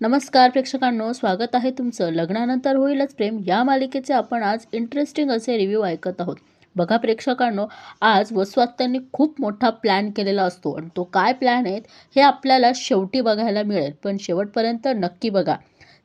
नमस्कार प्रेक्षकांनो, स्वागत आहे तुमचं लग्नानंतर होईलच प्रेम या मालिकेचे आपण आज इंटरेस्टिंग असे रिव्ह्यू ऐकत आहोत. बघा प्रेक्षकांनो, आज वसुआत्यांनी खूप मोठा प्लॅन केलेला असतो आणि तो काय प्लॅन आहे हे आपल्याला शेवटी बघायला मिळेल, पण शेवटपर्यंत नक्की बघा.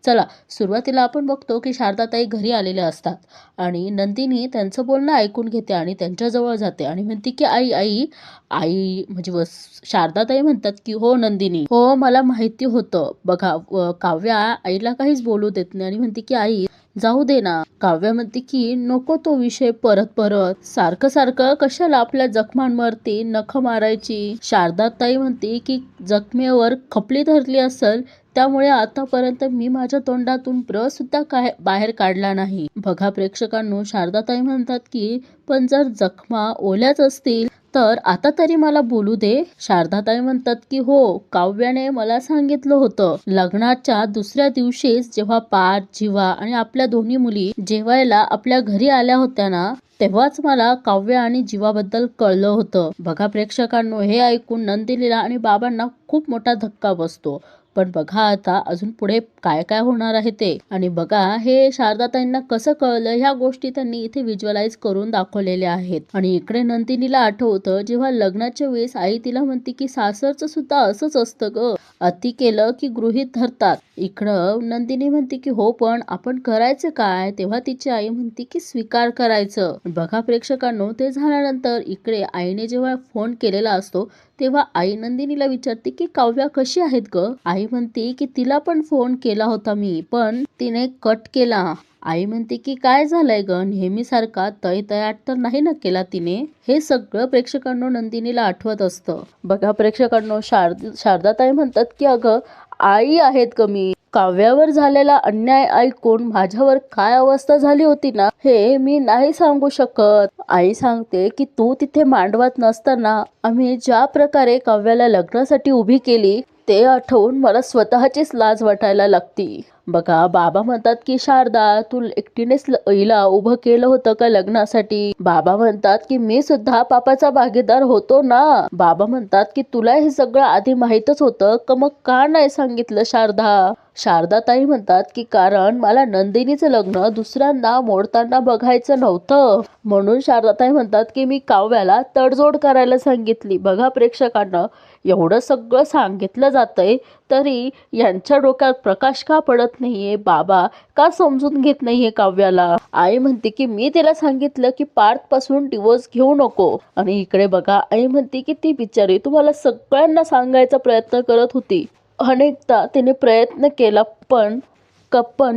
चला, सुरुवातीला आपण बघतो की शारदाताई घरी आलेल्या असतात आणि नंदिनी त्यांचं बोलणं ऐकून घेते आणि त्यांच्याजवळ जाते आणि म्हणते की आई आई आई म्हणजे शारदाताई म्हणतात की हो नंदिनी, हो मला माहिती होतं. बघा काव्या आईला काहीच बोलू देत नाही आणि म्हणते की आई जाऊ दे ना. काव्या म्हणते की नको तो विषय परत परत, सारखं सारखं कशाला आपल्या जखमांवरती नख मारायची. शारदाताई म्हणते की जखमेवर खपली धरली असेल, त्यामुळे आतापर्यंत मी माझ्या तोंडातून सुद्धा काय बाहेर काढला नाही. बघा प्रेक्षकांनो, शारदाताई म्हणतात की पण जर जखमा ओल्याच असतील तर आता तरी मला बोलू दे. शारदाताई म्हणतात की हो, काव्याने मला सांगितलं होतं. लग्नाच्या दुसऱ्या दिवशीच जेव्हा पार्थ, जीवा आणि आपल्या दोन्ही मुली जेवायला आपल्या घरी आल्या होत्या ना, तेव्हाच मला काव्या आणि जीवाबद्दल कळलं होतं. बघा प्रेक्षकांनो, हे ऐकून नंदिनीला आणि बाबांना खूप मोठा धक्का बसतो. पण बघा आता अजून पुढे काय काय होणार आहे ते. आणि बघा हे शारदाताईंना कसं कळलं ह्या गोष्टी त्यांनी इथे व्हिज्युअलाइज करून दाखवलेल्या आहेत. आणि इकडे नंदिनीला आठवतं जेव्हा लग्नाच्या वेळेस आई तिला म्हणते की सासरचं सुद्धा असंच असतं ग, अति केलं की गृहीत धरतात. इकडं नंदिनी म्हणते की हो पण आपण करायचं काय, तेव्हा तिची आई म्हणते की स्वीकार करायचं. बघा प्रेक्षकांनो, ते झाल्यानंतर इकडे आईने जेव्हा फोन केलेला असतो तेव्हा आई नंदिनीला विचारते की काव्या कशी आहेत ग. आई म्हणते की तिला पण फोन केला होता मी, पण तिने कट केला. आई म्हणते की काय झालंय ग, नेहमीसारखा तय तयाट तर नाही ना केला तिने. हे सगळं प्रेक्षकांनो नंदिनीला आठवत असतं. बघा प्रेक्षकांनो, शारदाताई म्हणतात की अगं आई आहेत ग मी, काव्यावर झालेला अन्याय ऐकून माझ्यावर काय अवस्था झाली होती ना हे मी नाही सांगू शकत. आई सांगते की तू तिथे मांडवात नसताना आम्ही ज्या प्रकारे काव्याला लग्नासाठी उभी केली ते आठवून मला स्वतःचीच लाज वाटायला लागती. बघा बाबा म्हणतात की शारदा, तू एकटीनेच हिला उभं केलं होतं का लग्नासाठी. बाबा म्हणतात की मी सुद्धा पापाचा भागीदार होतो ना. बाबा म्हणतात की तुला हे सगळं आधी माहीतच होतं का, मग का नाही सांगितलं शारदा. शारदाताई म्हणतात की कारण मला नंदिनीचं लग्न दुसऱ्यांदा मोडताना बघायचं नव्हतं, म्हणून शारदाताई म्हणतात की मी काव्याला तडजोड करायला सांगितली. बघा प्रेक्षकांना, एवढं सगळं सांगितलं जातंय तरी यांच्या डोक्यात प्रकाश का पडत नाहीये, बाबा का समजून घेत नाहीये काव्याला. आई म्हणते की मी तिला सांगितलं की पार्थ पासून डिवोर्स घेऊ नको, आणि इकडे बघा आई म्हणते की ती बिचारी तुम्हाला सगळ्यांना सांगायचा प्रयत्न करत होती. अनेकदा तिने प्रयत्न केला पण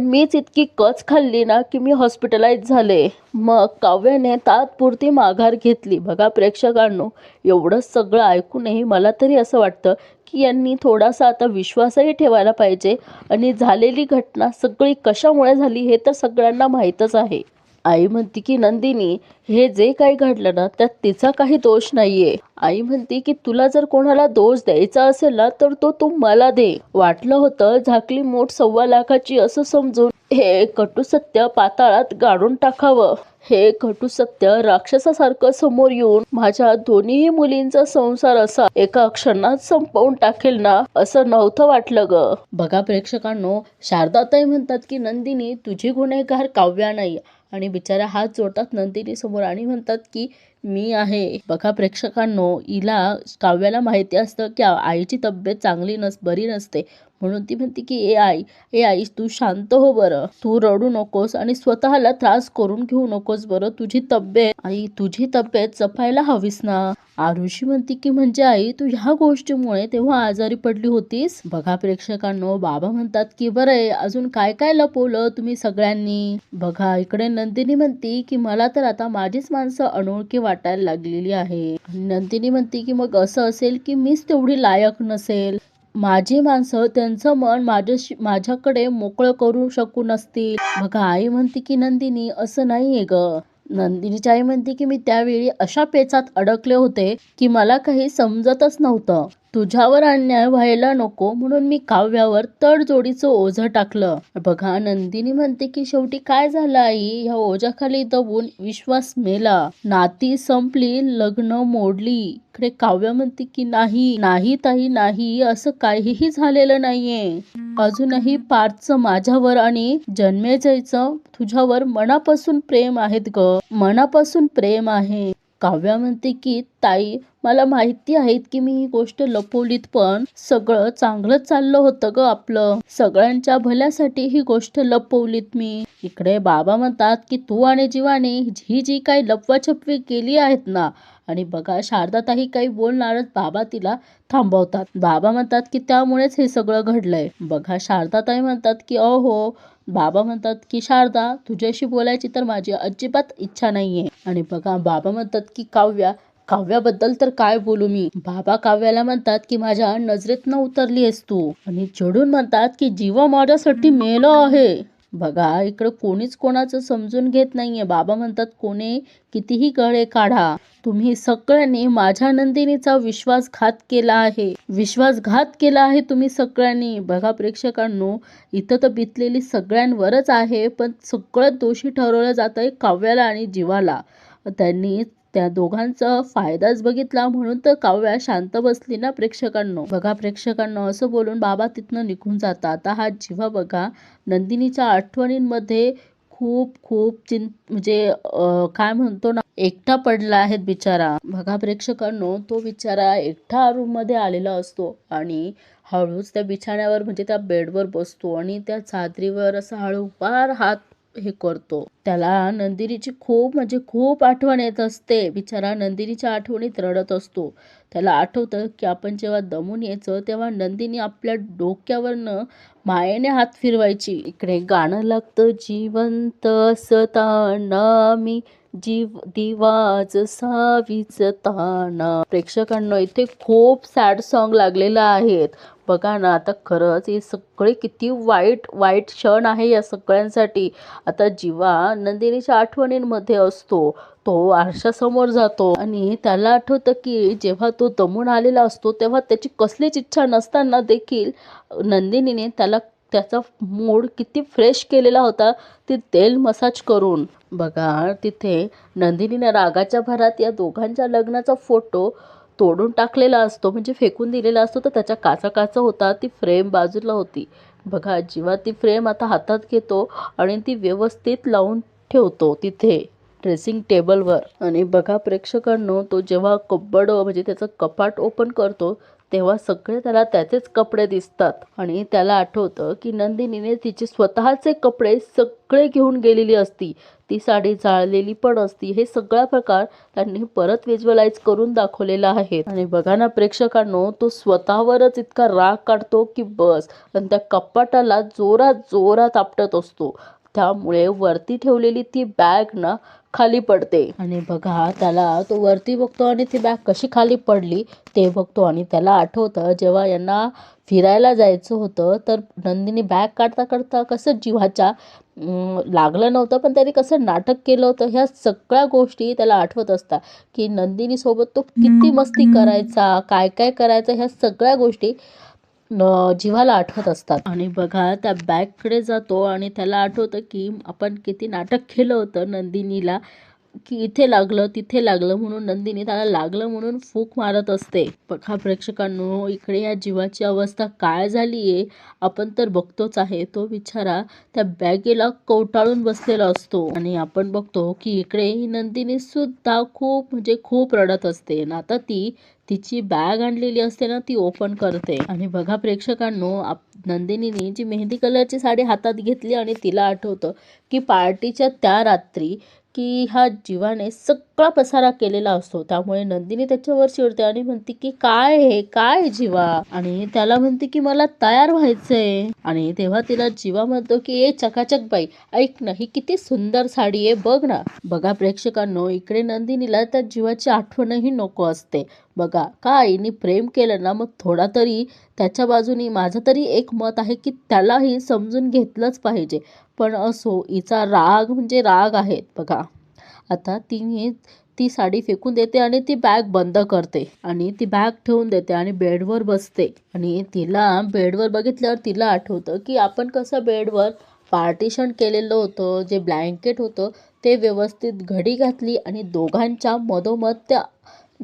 मीच इतकी कच खाल्ली ना की मी हॉस्पिटलाइज झाले. मग काव्याने तात्पुरती माघार घेतली. बघा प्रेक्षकांनो, एवढं सगळं ऐकूनही मला तरी असं वाटतं की यांनी थोडासा आता विश्वासही ठेवायला पाहिजे. आणि झालेली घटना सगळी कशामुळे झाली हे तर सगळ्यांना माहीतच आहे. आई म्हणते की नंदिनी, हे जे काही घडलं ना त्यात तिचा काही दोष नाहीये. आई म्हणते की तुला जर कोणाला दोष द्यायचा असेल ना तर तो तू मला दे. वाटलं होतं झाकली मूठ 1.25 लाखाची असं समजून हे कटू सत्य पाताळात गाडून टाकावं. हे कटू सत्य राक्षसासारखं समोर येऊन माझ्या दोन्ही मुलींचा संसार असा एका क्षणात संपवून टाकेल ना, असं नव्हतं वाटलं ग. बघा प्रेक्षकांनो, शारदाताई म्हणतात की नंदिनी, तुझी गुन्हेगार काव्या नाही. आणि बिचारा हात जोडतात नंदिनी समोर आणि म्हणतात की मी आहे. बघा प्रेक्षकांनो, हिला काव्याला माहिती असतं की आईची तब्येत चांगली बरी नसते, म्हणून ती म्हणते की ए आई तू शांत हो बरं, तू रडू नकोस आणि स्वतःला त्रास करून घेऊ नकोस बरं. तुझी तब्येत जपायला हवीस ना. आरुषी म्हणते की म्हणजे आई तू ह्या गोष्टीमुळे तेव्हा आजारी पडली होतीस. बघा प्रेक्षकांनो, बाबा म्हणतात की बरं आहे, अजून काय काय लपवलं तुम्ही सगळ्यांनी. बघा इकडे नंदिनी म्हणते की मला तर आता माझीच माणसं अनोळखी वाटायला लागलेली आहे. नंदिनी म्हणते की मग असं असेल की मीच तेवढी लायक नसेल, माझी माणसं त्यांचं मन माझ्याकडे मोकळं करू शकू नसतील. बघा आई म्हणते की नंदिनी असं नाहीये ग. नंदिनीची आई म्हणते की मी त्यावेळी अशा पेचात अडकले होते की मला काही समजतच नव्हतं. तुझ्यावर अन्याय व्हायला नको म्हणून मी काव्यावर तडजोडीचं ओझं टाकलं. बघा नंदिनी म्हणते की शेवटी काय झालं आई, ह्या ओझ्याखाली दबून विश्वास मेला, नाती संपली, लग्न मोडली. इकडे काव्या म्हणते की नाही नाही ताई नाही, असं काहीही झालेलं नाहीये. अजूनही पार्थचं माझ्यावर आणि जन्मेजयचं तुझ्यावर मनापासून प्रेम आहेत ग, मनापासून प्रेम आहे. काव्या म्हणते की ताई मला माहिती आहे की मी ही गोष्ट लपवलीत, पण सगळं चांगलं चाललं होतं ग आपलं, सगळ्यांच्या भल्यासाठी ही गोष्ट लपवलीत मी. इकडे बाबा म्हणतात की तू आणि जीवाने ही जी काही लपवाछपवी केली आहेत ना, आणि बघा शारदाताई काही बोलणारच बाबा तिला थांबवतात. बाबा म्हणतात की त्यामुळेच हे सगळं घडलंय. बघा शारदाताई म्हणतात की अहो, बाबा म्हणतात की शारदा तुझ्याशी बोलायची तर माझी अजिबात इच्छा नाहीये. आणि बघा बाबा म्हणतात की काव्याबद्दल तर काय बोलू मी. बाबा काव्याला म्हणतात की माझ्या नजरेतनं उतरली आहेस तू. आणि चिडून म्हणतात की जीवा माझ्यासाठी मेलो आहे. बघा इकडे कोणीच कोणाचं समजून घेत नाहीये. बाबा म्हणतात कोणी कितीही गळे काढा, तुम्ही सगळ्यांनी माझ्या नंदिनीचा विश्वासघात केला आहे, विश्वासघात केला आहे तुम्ही सगळ्यांनी. बघा प्रेक्षकांनो, इथं तर बितलेली सगळ्यांवरच आहे, पण सगळं दोषी ठरवलं जात आहे काव्याला आणि जीवाला. त्यांनी त्या दोघांचा फायदाच बघितला म्हणून तर काव्या शांत बसली ना प्रेक्षकांनो. बघा प्रेक्षकांनो, असं बोलून बाबा तिथनं निघून जातात. आता हा जीवा बघा नंदिनीच्या आठवणींमध्ये खूप खूप म्हणजे काय म्हणतो ना, एकटा पडला आहे बिचारा. बघा प्रेक्षकांनो, तो बिचारा एकटा रूम मध्ये आलेला असतो आणि हळूच त्या बिछाण्यावर म्हणजे त्या बेडवर बसतो आणि त्या चादरीवर असा हळूवार हात हे करतो. त्याला नंदिनीची खूप म्हणजे खूप आठवण येत असते. बिचारा नंदिनीच्या आठवणीत रडत असतो. त्याला आठवतं की आपण जेव्हा दमून यायचं तेव्हा नंदिनी आपल्या डोक्यावरनं मायेने हात फिरवायची. इकडे गाणं लागतं, जिवंत असताना मी जीव दिवाज सावीच ताना. प्रेक्षकांना इथे खूप सॅड सॉन्ग लागलेलं आहेत. बघा ना, आता खरंच हे सगळे किती वाईट वाईट क्षण आहे या सगळ्यांसाठी. आता जीवा नंदिनीच्या आठवणींमध्ये असतो, तो आरशासमोर जातो आणि त्याला आठवतं की जेव्हा तो दमून आलेला असतो तेव्हा त्याची कसलीच इच्छा नसताना देखील नंदिनीने त्याचा मूड किती फ्रेश केलेला होता ते तेल मसाज करून. बघा तिथे नंदिनीने रागाच्या भरात या दोघांच्या लग्नाचा फोटो तोडून टाकलेला असतो, म्हणजे फेकून दिलेला असतो. तर त्याच्या काचा होता, ती फ्रेम बाजूला होती. बघा जेव्हा ती फ्रेम आता हातात घेतो आणि ती व्यवस्थित लावून ठेवतो तिथे ड्रेसिंग टेबलवर. आणि बघा प्रेक्षकांनो, तो जेव्हा कप्बड म्हणजे त्याचं कपाट ओपन करतो तेव्हा सगळे त्याला त्याचेच कपडे दिसतात आणि त्याला आठवतं की नंदिनीने तिचे स्वतःचे कपडे सगळे घेऊन गेलेली असती, ती साडी जाळलेली पण असती. हे सगळा प्रकार त्यांनी परत व्हिज्युअलाइज करून दाखवलेला आहे. आणि बघा ना प्रेक्षकांनो, तो स्वतःवरच इतका राग काढतो की बस, आणि त्या कपाटाला जोरात जोरात आपटत असतो. त्यामुळे वरती ठेवलेली ती बॅग ना खाली पडते. आणि बघा त्याला तो वरती बघतो आणि ती बॅग कशी खाली पडली ते बघतो आणि त्याला आठवतं जेव्हा यांना फिरायला जायचं होतं तर नंदिनी बॅग काढता काढता कसं जीवाच्या लागलं नव्हतं, पण त्यांनी कसं नाटक केलं होतं. ह्या सगळ्या गोष्टी त्याला आठवत असतात की नंदिनी सोबत तो किती मस्ती करायचा, काय काय करायचा, ह्या सगळ्या गोष्टी जीवाला आठवत असतात. आणि बघा त्या बॅगकडे जातो आणि त्याला आठवतं की आपण किती नाटक केलं होतं नंदिनीला, की इथे लागलं तिथे लागलं म्हणून नंदिनी त्याला लागलं म्हणून फूक मारत असते. बघा प्रेक्षकांनो, इकडे या जीवाची अवस्था काय झाली आहे आपण तर बघतोच आहे. तो बिचारा त्या बॅगेला कवटाळून बसलेला असतो आणि आपण बघतो की इकडे ही नंदिनी सुद्धा खूप म्हणजे खूप रडत असते. आणि आता ती तिची बॅग आणलेली असते ना, ती ओपन करते आणि बघा प्रेक्षकांनो, नंदिनीने जी मेहंदी कलरची साडी हातात घेतली आणि तिला आठवतं की पार्टीच्या त्या रात्री की ह्या जीवाने सगळा पसारा केलेला असतो. त्यामुळे नंदिनी त्याच्यावर चिडते आणि म्हणते की काय हे काय जीवा, आणि त्याला म्हणते की मला तयार व्हायचंय. आणि तेव्हा तिला जीवा म्हणतो की ए चकाचक बाई, ऐक ना, ही किती सुंदर साडी आहे बघ ना. बघा प्रेक्षकांनो, इकडे नंदिनीला त्या जीवाची आठवणही नको असते. बघा का आईने प्रेम केलं ना, मग थोडा तरी त्याच्या बाजूनी माझं तरी एक मत आहे की त्यालाही समजून घेतलंच पाहिजे. पण असो, हिचा राग म्हणजे राग आहे. बघा आता तिने ती साडी फेकून देते आणि ती बॅग बंद करते आणि ती बॅग ठेवून देते आणि बेडवर बसते. आणि तिला बेडवर बघितल्यावर तिला आठवतं की आपण कसं बेडवर पार्टिशन केलेलं होतं, जे ब्लँकेट होतं ते व्यवस्थित घडी घातली आणि दोघांच्या मधोमध त्या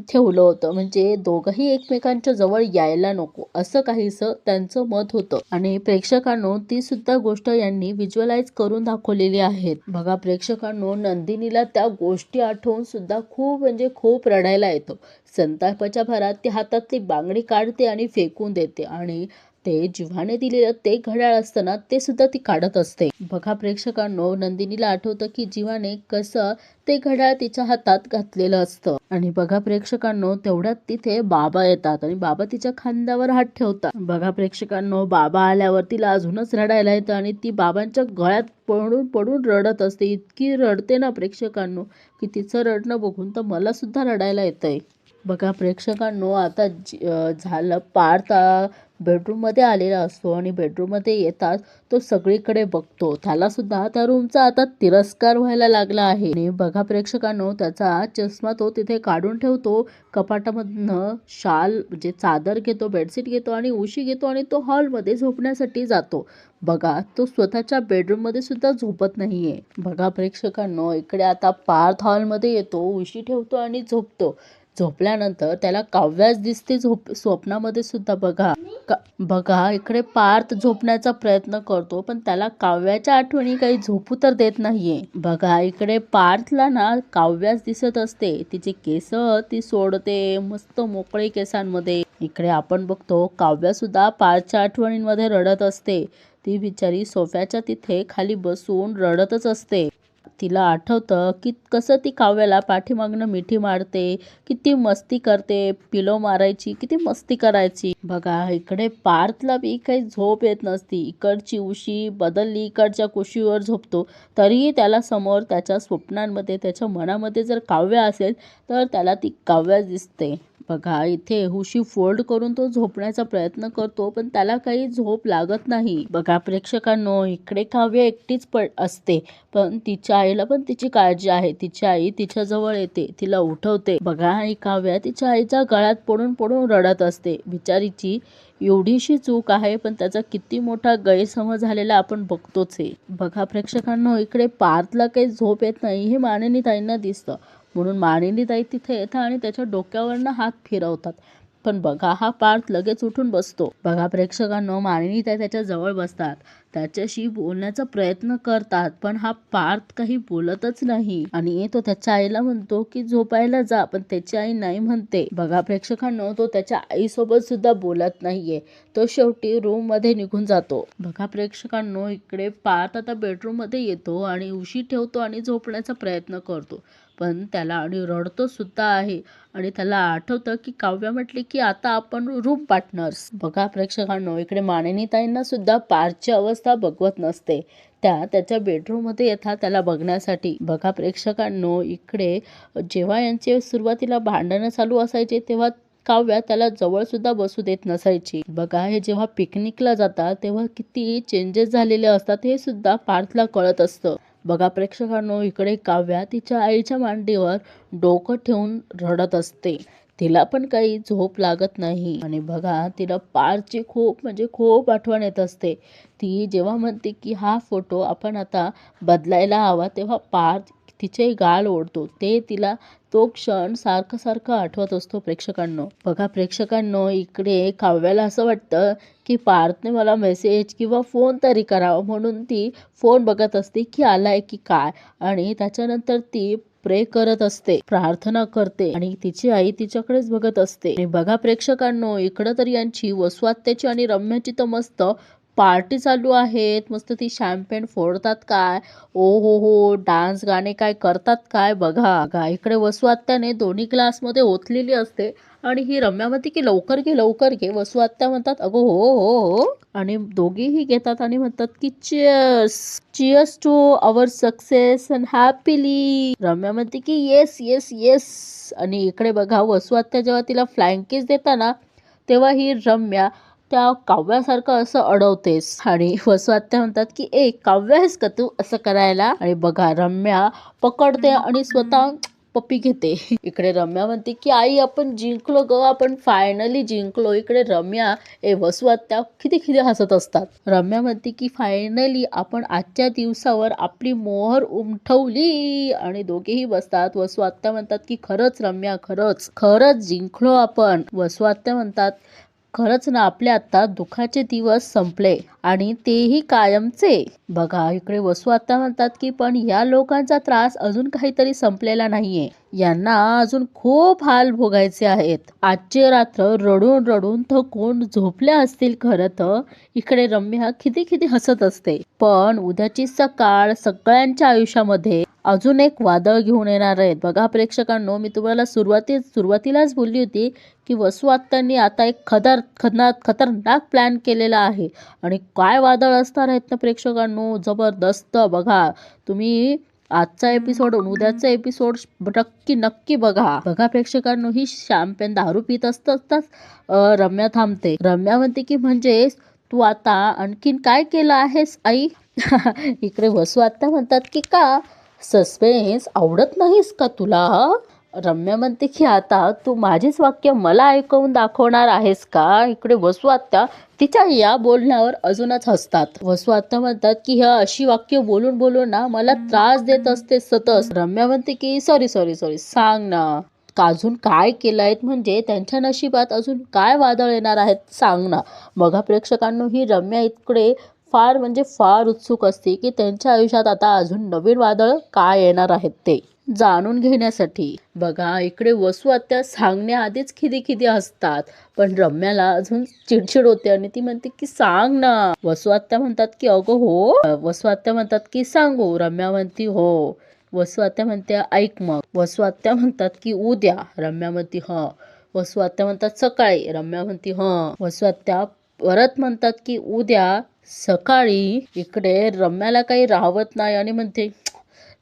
ठेवलं होतं, म्हणजे दोघंही एकमेकांच्या जवळ यायला नको असं काहीसं त्यांचं मत होतं. आणि प्रेक्षकांनो ती सुद्धा गोष्ट यांनी व्हिज्युअलाइज करून दाखवलेली आहे. बघा प्रेक्षकांनो, नंदिनीला त्या गोष्टी आठवून सुद्धा खूप म्हणजे खूप रडायला येतं. संतापाच्या भरात ती हातातली बांगडी काढते आणि फेकून देते आणि ते जिव्हाने दिलेलं ते घड्याळ असतं ना, ते सुद्धा ती काढत असते. बघा प्रेक्षकांनो, नंदिनीला आठवतं की जीवाने कसं ते घड्याळ तिच्या हातात घातलेलं असतं. आणि बघा प्रेक्षकांनो, तेवढ्यात तिथे बाबा येतात आणि बाबा तिच्या खांद्यावर हात ठेवतात. बघा प्रेक्षकांनो, बाबा आल्यावर तिला अजूनच रडायला येतं आणि ती बाबांच्या गळ्यात पडून पडून रडत असते. इतकी रडते ना प्रेक्षकांनो, की तिचं रडणं बघून तर मला सुद्धा रडायला येतंय. बघा प्रेक्षकांनो, आता झालं पार्थ बेडरूममध्ये आलेला असतो आणि बेडरूममध्ये येताच तो सगळीकडे बघतो. त्याला सुद्धा त्या रूमचा आता तिरस्कार व्हायला लागला आहे. आणि बघा प्रेक्षकांनो, त्याचा चष्मा तो तिथे काढून ठेवतो. कपाटामधनं शाल म्हणजे चादर घेतो, बेडशीट घेतो आणि उशी घेतो आणि तो हॉलमध्ये झोपण्यासाठी जातो. बघा, तो स्वतःच्या बेडरूममध्ये सुद्धा झोपत नाहीये. बघा प्रेक्षकांनो, इकडे आता पार्थ हॉलमध्ये येतो, उशी ठेवतो आणि झोपतो. झोपल्यानंतर त्याला काव्याच दिसते स्वप्नामध्ये सुद्धा. बघा इकडे पार्थ झोपण्याचा प्रयत्न करतो, पण त्याला काव्याच्या आठवणी काही झोपू तर देत नाहीये. बघा इकडे पार्थला ना काव्याच दिसत असते. तिचे केस ती सोडते मस्त मोकळे केसांमध्ये. इकडे आपण बघतो काव्या सुद्धा पार्थच्या आठवणींमध्ये रडत असते. ती बिचारी सोफ्याच्या तिथे खाली बसून रडतच असते. तिला आठवतं की कसं ती काव्याला पाठीमागनं मिठी मारते, किती मस्ती करते, पिलो मारायची, किती मस्ती करायची. बघा इकडे पार्थला बी काही झोप येत नसती. इकडची उशी बदलली, इकडच्या कुशीवर झोपतो, तरीही त्याला समोर त्याच्या स्वप्नांमध्ये त्याच्या मनामध्ये जर काव्य असेल तर त्याला ती काव्याच दिसते. बघा इथे उशी फोल्ड करून तो झोपण्याचा प्रयत्न करतो, पण त्याला काही झोप लागत नाही. बघा प्रेक्षकांनो, इकडे काव्य एकटीच असते, पण तिच्या आईला पण तिची काळजी आहे. तिची आई तिच्या जवळ येते, तिला उठवते. बघा ही काव्या तिच्या आईच्या गळ्यात पडून पडून रडत असते. बिचारीची एवढीशी चूक आहे, पण त्याचा किती मोठा गैरसमज झालेला आपण बघतोच आहे. बघा प्रेक्षकांनो, इकडे पार्थला काही झोप येत नाही हे मानिनी ताईंना दिसतं, म्हणून मानिनी ताई तिथे येतात आणि त्याच्या डोक्यावरनं हात फिरवतात. पण बघा हा पार्थ लगेच उठून बसतो. बघा प्रेक्षकांनो, मानिनी ताई त्याच्या जवळ बसतात, त्याच्याशी बोलण्याचा प्रयत्न करतात, पण हा पार्थ काही बोलतच नाही. आणि तो त्याच्या आईला म्हणतो की झोपायला जा, पण त्याची आई नाही म्हणते. बघा प्रेक्षकांनो, तो त्याच्या आईसोबत सुद्धा बोलत नाहीये. तो शेवटी रूम मध्ये निघून जातो. बघा प्रेक्षकांनो, इकडे पार्थ आता बेडरूम मध्ये येतो आणि उशी ठेवतो आणि झोपण्याचा प्रयत्न करतो, पण त्याला आणि रडतो सुद्धा आहे. आणि त्याला आठवतं की काव्या म्हटली की आता आपण रूम पार्टनर्स. बघा प्रेक्षकांनो, इकडे मानिनी ताईंना सुद्धा पार्थची अवस्था बघवत नसते. त्या त्याच्या बेडरूम मध्ये येतात त्याला बघण्यासाठी. बघा प्रेक्षकांनो, इकडे जेव्हा यांचे सुरुवातीला भांडणं चालू असायचे तेव्हा काव्या त्याला जवळ सुद्धा बसू देत नसायची. बघा हे जेव्हा पिकनिकला जातात तेव्हा किती चेंजेस झालेले असतात हे सुद्धा पार्थला कळत असतं. बघा प्रेक्षकांनो, इकडे काव्या तिच्या आईच्या मांडीवर डोकं ठेवून रडत असते. तिला पण काही झोप लागत नाही. आणि बघा तिला पार्थची खूप म्हणजे खूप आठवण येत असते. ती जेव्हा म्हणते की हा फोटो आपण आता बदलायला हवा, तेव्हा पार्थ तिचे गाल ओढतो. ते तिला तो क्षण सारखं सारखं आठवत असतो प्रेक्षकांनो. बघा प्रेक्षकांनो, इकडे काव्याला असं वाटतं की पार्थने मला मेसेज किंवा फोन तरी करावा, म्हणून ती फोन बघत असते की आलाय की काय. आणि त्याच्यानंतर ती प्रे करत असते, प्रार्थना करते आणि तिची आई तिच्याकडेच बघत असते. आणि बघा प्रेक्षकांनो, इकडं तर यांची वसुआत्याची आणि रम्याची तर मस्त पार्टी चालू आहेत. मस्त ती शॅम्पेन फोडतात काय, ओ हो डान्स गाणे काय करतात काय. बघा इकडे वसुआत्याने दोन्ही ग्लासमध्ये ओतलेली असते आणि ही रम्या म्हणते की लवकर घे लवकर घे. वसुआत्या म्हणतात अगो हो, आणि दोघेही घेतात आणि म्हणतात की cheers cheers to our success and happily. Ramya म्हणते की येस येस येस. आणि इकडे बघा वसुआत्या जेव्हा तिला फ्लाइंग किस देताना तेव्हा ही रम्या त्या काव्यासारखं असं अडवतेस. आणि वसुआत्या म्हणतात की ए काव्य आहेस का तू असं करायला. आणि बघा रम्या पकडते आणि स्वतः पप्पी घेते. इकडे रम्या म्हणते की आई आपण जिंकलो ग, आपण फायनली जिंकलो. इकडे रम्या वसू आत्या किती किती हसत असतात. रम्या म्हणते की फायनली आपण आजच्या दिवसावर आपली मोहर उमटवली आणि दोघेही बसतात. वसू आत्या म्हणतात की खरंच रम्या, खरंच खरंच जिंकलो आपण. वसू आत्या म्हणतात खरंच ना, आपले आता दुःखाचे दिवस संपले आणि तेही कायमचे. बघा इकडे वसू आता म्हणतात की पण या लोकांचा त्रास अजून काहीतरी संपलेला नाहीये, यांना अजून खूप हाल भोगायचे आहेत. आजची रात्र रडून रडून थकून झोपल्या असतील खरं तर. इकडे रम्या किती किती हसत असते. पण उद्याची सकाळ सगळ्यांच्या आयुष्यामध्ये अजून एक वादळ घेऊन येणार आहेत. बघा प्रेक्षकांनो, मी तुम्हाला सुरुवातीलाच बोलली होती की वसू आत्यांनी आता एक खतरनाक प्लॅन केलेला आहे. आणि काय वादळ असणार आहेत ना प्रेक्षकांनो, जबरदस्त. बघा तुम्ही आजचा एपिसोड उद्याचा एपिसोड नक्की बघा प्रेक्षकांनो. ही शॅम्पेन दारू पित असताच रम्या थांबते. रम्या म्हणते की म्हणजे तू आता आणखीन काय केलं आहेस आई? इकडे वसू आत्या म्हणतात की का सस्पेन्स आवडत नाहीस का तुला? रम्या म्हणते की आता तू माझीच वाक्य मला ऐकवून दाखवणार आहेस का? इकडे वसू आत्या तिच्या या बोलण्यावर अजूनच हसतात. वसू आत्या म्हणतात की ह्या अशी वाक्य बोलून बोलून ना मला त्रास देत असते सतत. रम्या म्हणते की सॉरी सांग ना, अजून काय केलंय, म्हणजे त्यांच्या नशिबात अजून काय वादळ येणार आहेत सांग ना. बघा प्रेक्षकांनो, ही रम्या इकडे फार म्हणजे फार उत्सुक असते की त्यांच्या आयुष्यात आता अजून नवीन वादळ काय येणार आहेत ते जाणून घेण्यासाठी. बघा इकडे वसू आत्या सांगण्याआधीच खिदी हसतात, पण रम्याला अजून चिडचिड होते आणि ती म्हणते की सांग ना. वसू आत्या म्हणतात की अगं हो. वसू आत्या म्हणतात की सांगू. रम्या म्हणती हो. वसू आत्या म्हणते ऐक मग. वसू आत्या म्हणतात की उद्या. रम्या म्हणती ह. वसू आत्या म्हणतात सकाळी. रम्या म्हणती ह. वसू आत्या परत म्हणतात की उद्या सकाळी. इकडे रम्याला काही राहवत नाही आणि म्हणते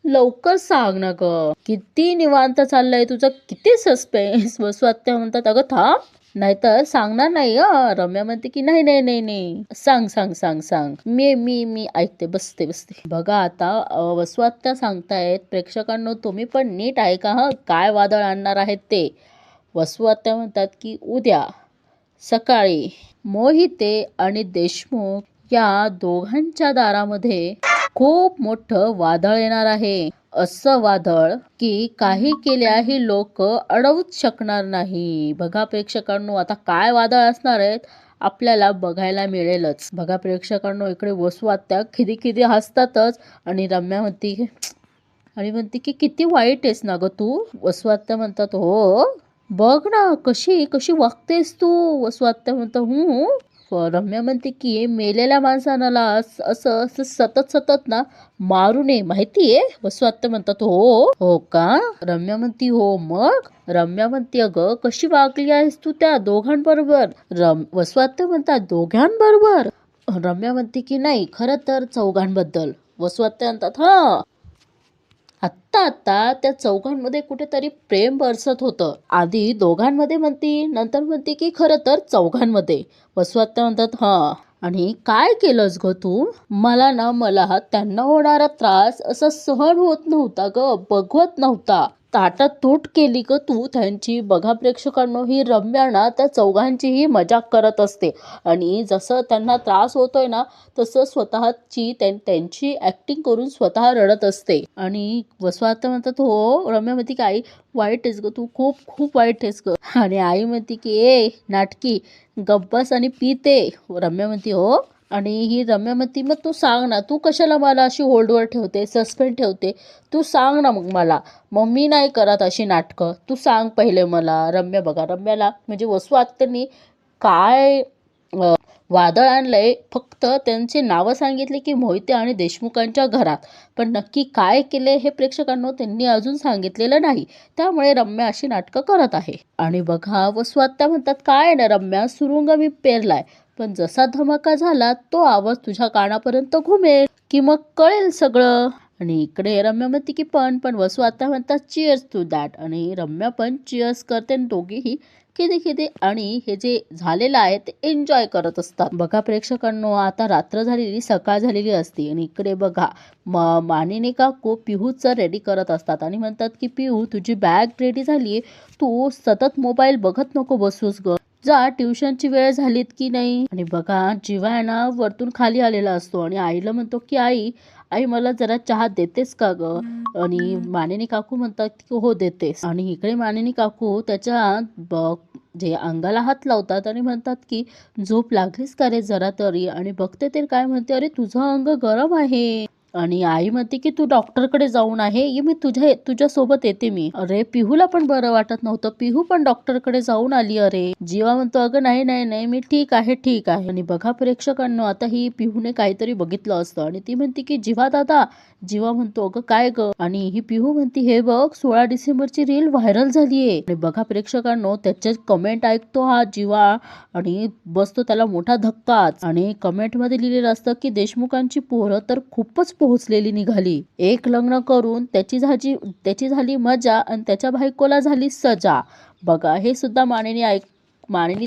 लवकर सांग ना ग, किती निवांत चाललंय तुझं, किती सस्पेन्स. वसू आत्या म्हणतात अगं थांब, नाहीतर सांगणार नाही. रम्या म्हणते की नाही सांग मी ऐकते, बसते. बघा आता वसू आत्या सांगतायत. प्रेक्षकांनो तुम्ही पण नीट ऐका काय वादळ आणणार आहेत ते. वसू आत्या म्हणतात की उद्या सकाळी मोहिते आणि देशमुख या दोघांच्या दारामध्ये खूप मोठं वादळ येणार आहे. असं वादळ की काही केल्याही लोक अडवूच शकणार नाही. बघा प्रेक्षकांनो, आता काय वादळ असणार आहेत आपल्याला बघायला मिळेलच. बघा प्रेक्षकांनो, इकडे वसू आत्या खिदी हसतातच आणि रम्या म्हणते की किती वाईट आहेस ना ग तू. वसू आत्या म्हणतात हो, बघ ना कशी वागतेस तू. वसू आत्या म्हणतात रम्या म्हणते की मेलेल्या माणसाला असं सतत ना मारू नये माहितीये. वसू आत्या म्हणतात हो का. रम्या म्हणती हो मग. रम्या म्हणते अगं कशी वागली आहेस तू त्या दोघांबरोबर. वसू आत्या म्हणतात दोघांबरोबर. रम्या म्हणते की नाही खरं तर चौघांबद्दल. वसू आत्या म्हणतात आत्ता त्या चौघांमध्ये कुठेतरी प्रेम बरसत होतं. आधी दोघांमध्ये म्हणती, नंतर म्हणते की खरं तर चौघांमध्ये. वसू आत्या म्हणतात आणि काय केलंस ग तू? मला त्यांना होणारा त्रास असा सहन होत नव्हता ग, बघवत नव्हता. ताटात तूट केली ग तू त्यांची. बघा प्रेक्षकांनो, ही रम्या ना त्या चौघांचीही मजाक करत असते आणि जसं त्यांना त्रास होतोय ना तसं स्वतःची त्यांची ऍक्टिंग करून स्वतः रडत असते. आणि वसू आत्या म्हणतात हो. रम्या म्हणते की आई वाईट आहेस ग तू, खूप वाईट आहेस ग. आणि आई म्हणते की नाटकी गप्पस आणि पिते. रम्या म्हणते हो. आणि ही रम्या म्हणती मग तू सांग ना, तू कशाला मला अशी होल्डवर ठेवते, सस्पेंड ठेवते, तू सांग ना मग मला. मग मी नाही करत अशी नाटकं, तू सांग पहिले मला. रम्या बघा, रम्याला म्हणजे वसू आत्यांनी काय वादळ आणलंय. फक्त त्यांचे नावं सांगितले की मोहिते आणि देशमुखांच्या घरात, पण नक्की काय केले हे प्रेक्षकांनो त्यांनी अजून सांगितलेलं नाही. त्यामुळे रम्या अशी नाटकं करत आहे. आणि बघा वसू आत्या म्हणतात काय ना रम्या, सुरुंग मी पेरलाय, पण जसा धमाका झाला तो आवाज तुझ्या कानापर्यंत घुमेल की मग कळेल सगळं. आणि इकडे रम्या म्हणते की पण वसू आत्या म्हणतात चिअर्स टू दॅट. आणि रम्या पण चिअर्स करते आणि दोघेही किती आणि हे जे झालेलं आहे ते एन्जॉय करत असतात. बघा प्रेक्षकांनो, आता रात्र झालेली सकाळ झालेली असते आणि इकडे बघा मानिनी काकू पिहूचं रेडी करत असतात आणि म्हणतात की पिहू तुझी बॅग रेडी झाली, तू सतत मोबाईल बघत नको बसूस ग, जा ट्युशनची वेळ झालीत की नाही. आणि बघा जीवा आहे ना वरतून खाली आलेला असतो आणि आईला म्हणतो की आई आई मला जरा चहा देतेस का ग. आणि मानिनी काकू म्हणतात की हो देतेस. आणि इकडे मानिनी काकू त्याच्या जे अंगाला हात लावतात आणि म्हणतात की झोप लागलीस का रे जरा तरी. आणि बघते ते काय म्हणते, अरे तुझं अंग गरम आहे. आणि आई म्हणते की तू डॉक्टरकडे जाऊन आहे, ये मी तुझ्या सोबत येते मी. अरे पिहूला पण बरं वाटत नव्हतं, पिहू पण डॉक्टरकडे जाऊन आली. अरे जीवा म्हणतो अगं नाही नाही नाही मी ठीक आहे ठीक आहे. आणि बघा प्रेक्षकांनो, आता ही पिहूने काहीतरी बघितलं असतं आणि ती म्हणते की जीवा दादा. जीवा म्हणतो अगं काय ग. आणि ही पिहू म्हणते हे बघ 16 डिसेंबरची रील व्हायरल झालीये. आणि बघा प्रेक्षकांनो, त्याचे कमेंट ऐकतो हा जीवा आणि बसतो त्याला मोठा धक्काच. आणि कमेंट मध्ये लिहिलेलं असतं की देशमुखांची पोरं तर खूपच पोहोचलेली निघाली, एक लग्न करून त्याची झाली मजा आणि त्याच्या बायकोला झाली सजा. बघा हे सुद्धा मानिनी